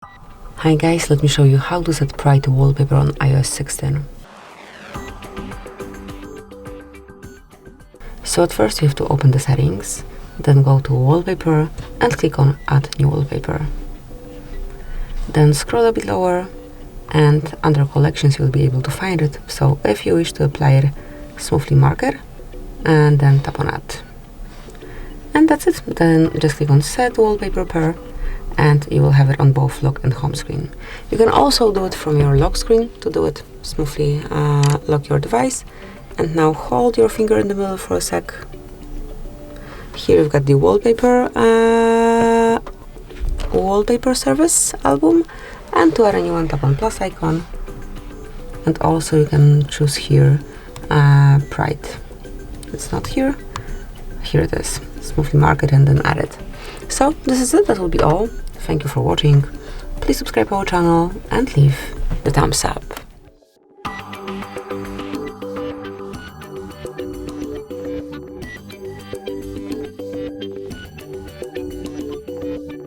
Hi guys, let me show you how to set Pride wallpaper on iOS 16. So at first you have to open the settings, then go to Wallpaper and click on Add New Wallpaper. Then scroll a bit lower and under Collections you'll be able to find it. So if you wish to apply it, smoothly mark it and then tap on Add. And that's it. Then just click on Set Wallpaper Pair and you will have it on both lock and home screen. You can also do it from your lock screen to do it smoothly. Lock your device and now hold your finger in the middle for a sec. Here you've got the wallpaper service album, and to add a new one, tap on plus icon, and also you can choose here Pride. It's not here. Here it is. Smoothly mark it and then add it. So this is it. That will be all. Thank you for watching. Please subscribe our channel and leave the thumbs up.